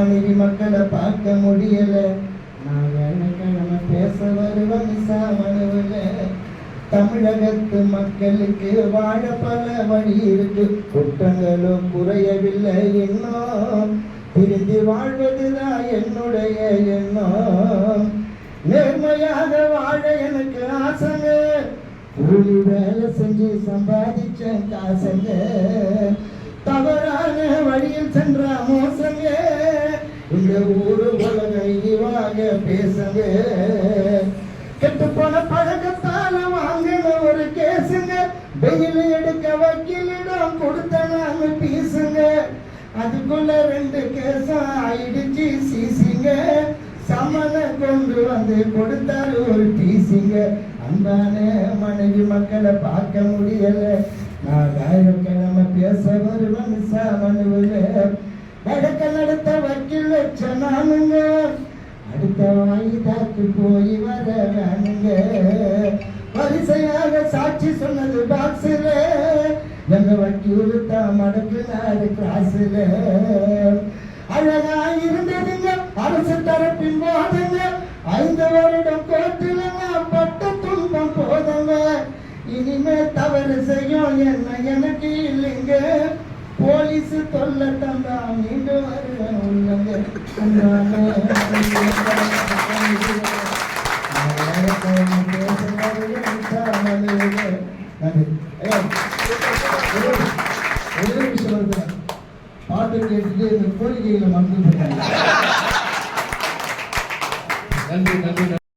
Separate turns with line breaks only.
மனைவி மக்களை பார்க்க முடியல. நான் வேலைக்கிழமை பேச வருவேன் சாமனுவில. தமிழகத்து மக்களுக்கு வாழ பல வழி இருக்கு, குற்றங்களும் குறையவில்லை இன்னும். திருந்தி வாழ்வதுதான் என்னுடைய எண்ணம். நேர்மையாக வாழ எனக்கு ஆசைங்க, கூலி வேலை செஞ்சு சம்பாதிச்ச காசங்க. தவறான வழியில் சென்ற மோசங்க, இந்த ஊரு உலக இழிவாக பேசுங்க. கெட்டுப்போன பழக்கத்தால வாங்கின ஒரு கேசுங்க, வெயில் எடுக்க வக்கீலிடம் கொடுத்த நாங்க பீசுங்க. அதுக்குள்ள 2 கேசம் ஆயிடுச்சு சீசிங்க. சமன கொண்டு வந்து கொடுத்தாரு ஒரு பீசிங்க. அன்பான மனைவி மக்களை பார்க்க முடியல. நான் வேலைக்கிழமை பேச வருவேன் சாமனுவில. வழக்க நடத்த வக்கீல் வச்ச நானுங்க, அடுத்த வாய்தாக்கு போய் வர வேணுங்க. வரிசையாக சாட்சி சொன்னது பாக்ஸில், எங்க வக்கீல் தான் மடக்குனாரு கிளாஸில். அழகா இருந்ததுங்க அரசு தரப்பின் போதுங்க, 5 வருடம் கோர்ட்டில் நான் பட்ட துன்பம் போதுங்க. இனிமே தவறு செய்யும் என்ன எனக்கு இல்லைங்க, போலீஸ் தொல்லை தந்தா மீண்டும் வருவேன் உள்ளங்க.